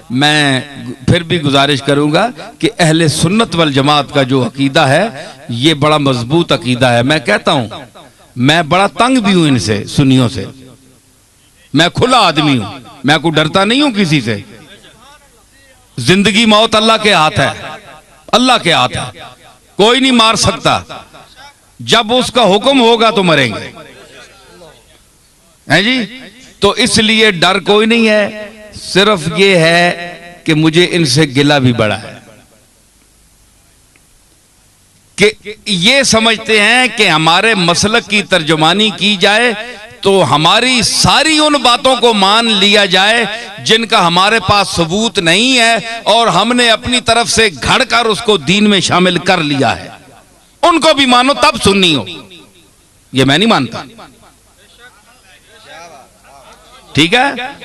मैं फिर भी गुजारिश करूंगा कि अहले सुन्नत वल जमात का जो अकीदा है ये बड़ा मजबूत अकीदा है। मैं कहता हूं, मैं बड़ा तंग भी हूं इनसे, सुन्नियों से। मैं खुला आदमी हूं, मैं कोई डरता नहीं हूं किसी से। जिंदगी मौत अल्लाह के हाथ है, अल्लाह के हाथ है, कोई नहीं मार सकता। जब उसका हुक्म होगा तो मरेंगे, हैं जी। तो इसलिए डर कोई नहीं है, सिर्फ ये है कि मुझे इनसे गिला भी बड़ा है कि ये समझते हैं कि हमारे मसलक की तर्जुमानी की जाए तो हमारी सारी उन बातों को मान लिया जाए जिनका हमारे पास सबूत नहीं है और हमने अपनी तरफ से घड़कर उसको दीन में शामिल कर लिया है। उनको भी मानो तब सुन्नी हो, ये मैं नहीं मानता। ठीक है,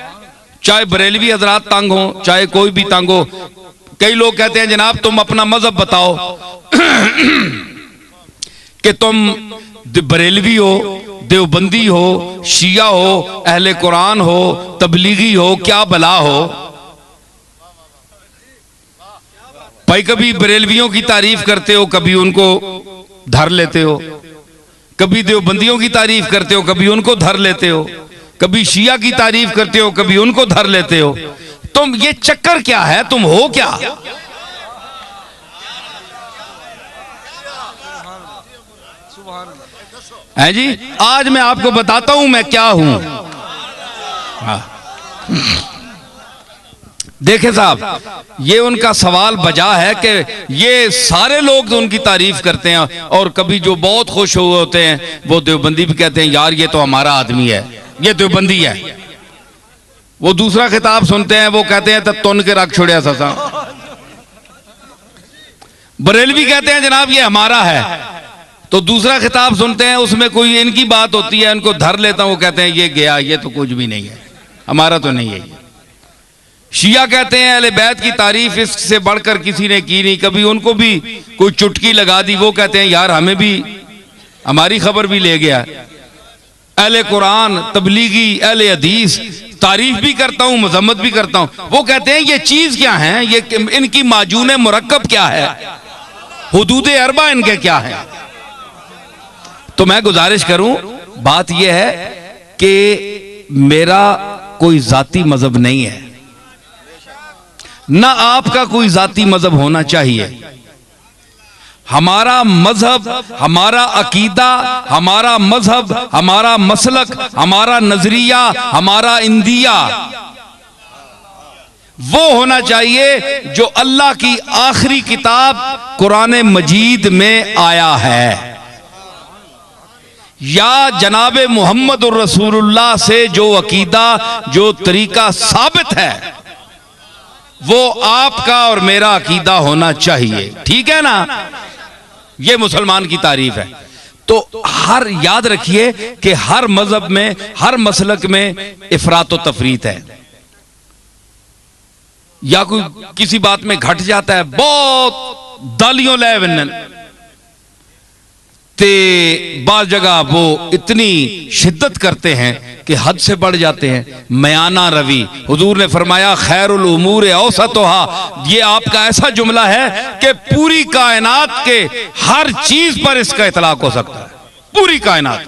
चाहे बरेलवी हजरात तंग हो, चाहे कोई भी तंग हो। कई लोग कहते हैं जनाब तुम अपना मजहब बताओ कि तुम बरेलवी हो, देवबंदी हो, शिया हो, अहले कुरान हो, तबलीगी हो, क्या भला हो भाई। कभी बरेलवियों की तारीफ करते हो, कभी उनको धर लेते हो, कभी देवबंदियों की तारीफ करते हो, कभी उनको धर लेते हो, कभी शिया की तारीफ करते हो, कभी उनको धर लेते हो। तुम ये चक्कर क्या है, तुम हो क्या? है जी, आज मैं आपको बताता हूं मैं क्या हूं। देखे साहब, ये उनका सवाल बजा है कि ये सारे लोग तो उनकी तारीफ करते हैं और कभी जो बहुत खुश हुए होते हैं वो देवबंदी भी कहते हैं यार ये तो हमारा आदमी है, ये देवबंदी है। वो दूसरा खिताब सुनते हैं, वो कहते हैं तुन के रख छोड़िया ससा। बरेलवी कहते हैं जनाब ये हमारा है, तो दूसरा खिताब सुनते हैं उसमें कोई इनकी बात होती है, इनको धर लेता हूं, वो कहते हैं ये गया, ये तो कुछ भी नहीं है, हमारा तो नहीं है। शिया कहते हैं अहले बैत की तारीफ इससे बढ़कर किसी ने की नहीं, कभी उनको भी कोई चुटकी लगा दी, वो कहते हैं यार हमें भी, हमारी खबर भी ले गया। अहले कुरान, तबलीगी, अहले हदीस तारीफ भी करता हूं, मजम्मत भी करता हूं, वो कहते हैं ये चीज क्या है, ये इनकी माजून मुरक्कब क्या है, हुदूद अरबा इनके क्या है। तो मैं गुजारिश करूं, बात यह है कि मेरा कोई जाती मजहब नहीं है, ना आपका कोई जाती मजहब होना चाहिए। हमारा मजहब, हमारा अकीदा, हमारा मजहब, हमारा मसलक, हमारा नजरिया, हमारा इंदिया वो होना चाहिए जो अल्लाह की आखिरी किताब कुरान मजीद में आया है, या जनाब मोहम्मद रसूलुल्लाह से जो अकीदा, जो तरीका साबित है वो आपका और मेरा अकीदा होना चाहिए। ठीक है ना, ये मुसलमान की तारीफ है। तो हर याद रखिए कि हर मजहब में, हर मसलक में इफरात व तफरीत है, या कोई किसी बात में घट जाता है, बहुत दालियों ले विन्न ते बाज़ जगह वो इतनी शिद्दत करते हैं कि हद से बढ़ जाते हैं। मयाना रवि, हुजूर ने फरमाया खैरुल उमूर औसतुहा, ये आपका ऐसा जुमला है कि पूरी कायनात के हर चीज पर इसका इतलाक हो सकता है। पूरी कायनात,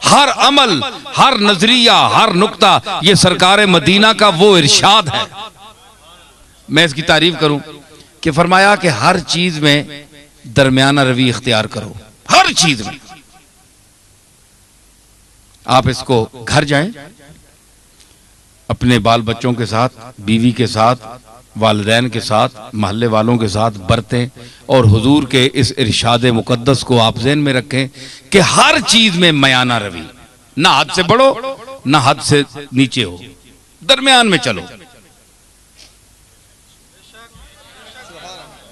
हर अमल, हर नजरिया, हर नुक्ता, ये सरकार मदीना का वो इरशाद है। मैं इसकी तारीफ करूं कि फरमाया कि हर चीज में दरमियाना रवि इख्तियार करो, हर चीज में। आप इसको घर जाएं, अपने बाल बच्चों के साथ, बीवी के साथ, वालिदैन के साथ, महल्ले वालों के साथ बरतें और हुजूर के इस इरशाद मुकद्दस को आप ज़हन में रखें कि हर चीज में मयाना रवि, ना हद से बढ़ो ना हद से नीचे हो, दरमियान में चलो।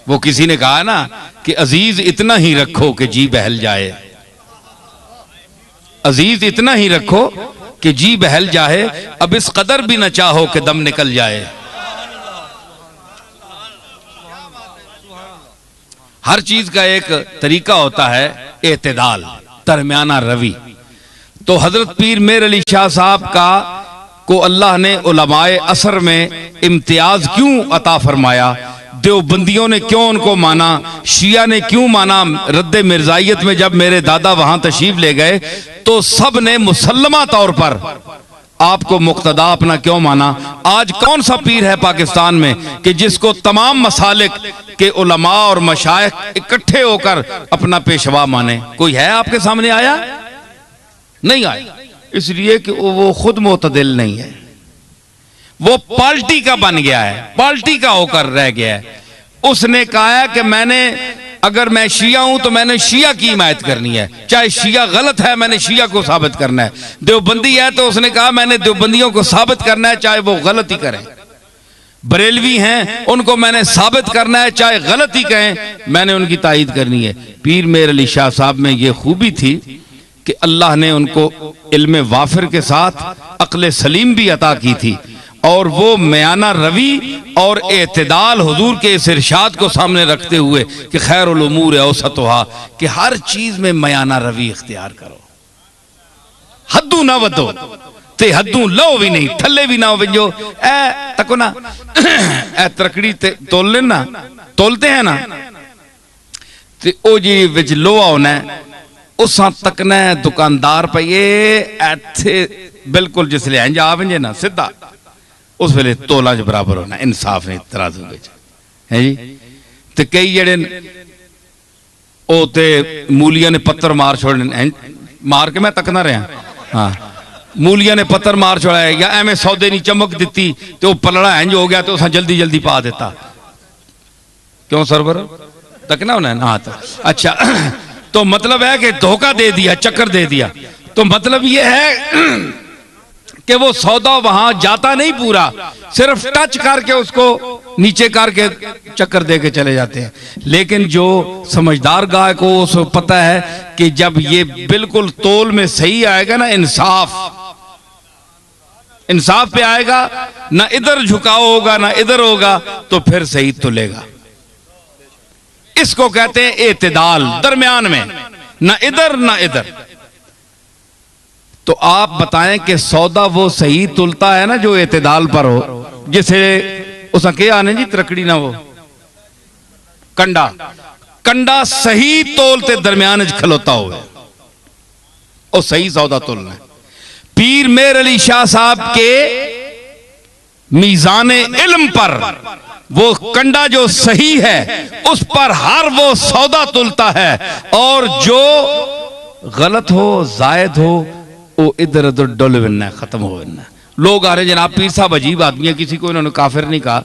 वो किसी ने कहा ना कि अजीज इतना ही रखो कि जी बहल जाए, अजीज इतना ही रखो कि जी बहल जाए, अब इस कदर भी न चाहो कि दम निकल जाए। हर चीज का एक तरीका होता है, एतदाल, दरमियाना रवि। तो हजरत पीर मेर अली शाह साहब का को अल्लाह ने उलमाए असर में इम्तियाज क्यों अता फरमाया, देवबंदियों ने क्यों उनको माना, शिया ने क्यों माना। रद्द मिर्जाइयत में जब मेरे दादा वहां तशरीफ ले गए तो सब ने मुसल्लमा तौर पर आपको मुक्तदा अपना क्यों माना। आज कौन सा पीर है पाकिस्तान में कि जिसको तमाम मसालिक के उलमा और मशाइख इकट्ठे होकर अपना पेशवा माने? कोई है आपके सामने आया? नहीं आया, इसलिए कि वो खुद मोतदिल नहीं है, वो पार्टी का बन गया है, पार्टी का होकर रह गया है। उसने कहा है कि अगर मैं शिया हूं तो मैंने शिया की हिमायत करनी है, चाहे शिया गलत है मैंने शिया को साबित करना है। देवबंदी है तो उसने कहा मैंने देवबंदियों को साबित करना है चाहे वो गलत ही करें। बरेलवी हैं उनको मैंने साबित करना है चाहे गलत ही कहें, मैंने उनकी तायीद करनी है। पीर मेर अली शाह साहब में ये खूबी थी कि अल्लाह ने उनको इल्म वाफिर के साथ अक्ल सलीम भी अता की थी और वो मयाना रवी और एतदाल हुजूर के इस इरशाद को सामने रखते हुए कि खैरुल उमूर औसतुहा, कि हर चीज में मयाना रवी इख्तियार करो, हद्दू ना वधो ते हद्दू लो भी नहीं, थल्ले भी ना हो जो ए तको ना ए तरकड़ी ते तोल लेना, तोलते हैं ना ते ओ जी विच लोहा होना उसा तकना दुकानदार पे ऐथे बिल्कुल जिसले इंज आ वंजे ना सीधा उस वेले तोला च बराबर होना, इंसाफ नहीं तराजू विच है जी। ते कई जेड़े ओ ते मूलिया ने पत्थर मार छोड़ने, मार के मैं तकना रहा हाँ, मूलिया ने पत्थर मार छोड़ा या एवं सौदे नहीं चमक दी तो पलड़ा इंज हो गया तो उस जल्दी जल्दी पा देता। क्यों सरवर तकना होना है ना? हाँ तो अच्छा तो मतलब है कि धोखा दे दिया, चक्कर दे दिया। तो मतलब ये है कि वो सौदा वहां जाता नहीं पूरा, सिर्फ टच करके उसको नीचे करके चक्कर दे के चले जाते हैं। लेकिन जो समझदार गाय को उसको पता है कि जब ये बिल्कुल तोल में सही आएगा ना, इंसाफ पे आएगा, ना इधर झुकाव होगा ना इधर होगा, तो फिर सही तुलेगा। इसको कहते हैं एतदाल, दरमियान में, ना इधर ना इधर। तो आप बताएं कि सौदा वो सही तुलता है ना जो एतदाल पर हो, जिसे उस के आने जी तरकड़ी ना वो कंडा सही तोलते दरमियान खलोता हो, और सही सौदा तोलना है। पीर मेर अली शाह साहब के मीज़ाने इल्म पर वो कंडा जो सही है उस पर हर वो सौदा तुलता है, और जो गलत हो जायद हो वो इधर उधर डुल बनना, खत्म हो बनना। लोग आ रहे जनाब पीर साहब अजीब आदमी है, किसी को इन्होंने काफिर नहीं कहा,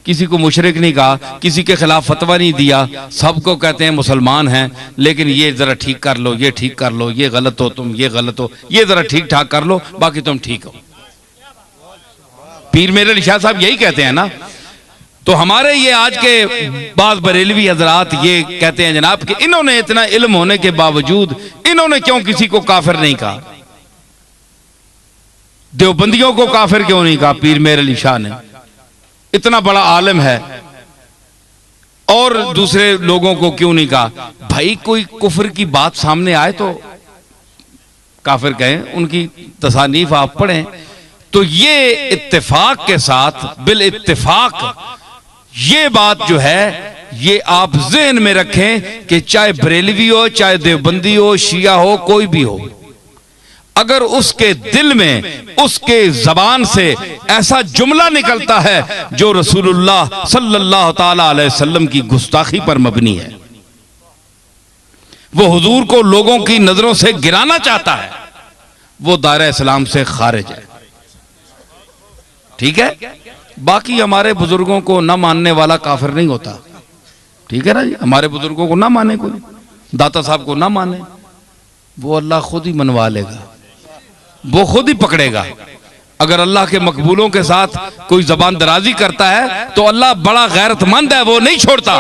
किसी को मुशरिक नहीं कहा, किसी के खिलाफ फतवा नहीं दिया, सबको कहते हैं मुसलमान हैं, लेकिन ये जरा ठीक कर लो, ये ठीक कर लो, ये गलत हो तुम, ये गलत हो, ये जरा ठीक ठाक कर लो, बाकी तुम ठीक हो। पीर मेरे अली शाह साहब यही कहते हैं ना। तो हमारे ये आज के बाज बरेलवी हजरात ये कहते हैं जनाब कि इन्होंने इतना इल्म होने के बावजूद इन्होंने क्यों किसी को काफिर नहीं कहा, देवबंदियों को काफिर क्यों नहीं कहा पीर मेर अली शाह ने, इतना बड़ा आलिम है, और दूसरे लोगों को क्यों नहीं कहा? भाई कोई कुफर की बात सामने आए तो काफिर कहें, उनकी तसानीफ आप पढ़ें। तो ये इत्तेफाक के साथ बिल इत्तेफाक ये बात जो है ये आप ज़हन में रखें कि चाहे बरेलवी हो, चाहे देवबंदी हो, शिया हो, कोई भी हो, अगर उसके दिल में उसके जबान से ऐसा जुमला निकलता है जो रसूलुल्लाह सल्लल्लाहु ताला अलैहि वसल्लम की गुस्ताखी पर मबनी है, वो हुजूर को लोगों की नजरों से गिराना चाहता है, वो दायरा इस्लाम से खारिज है। ठीक है, बाकी हमारे बुजुर्गों को न मानने वाला काफिर नहीं होता। ठीक है ना जी, हमारे बुजुर्गों को ना माने, कोई दाता साहब को ना माने, वो अल्लाह खुद ही मनवा लेगा, वो खुद ही पकड़ेगा। अगर अल्लाह के मकबूलों के साथ कोई जबान दराजी करता है तो अल्लाह बड़ा गैरतमंद है, वो नहीं छोड़ता।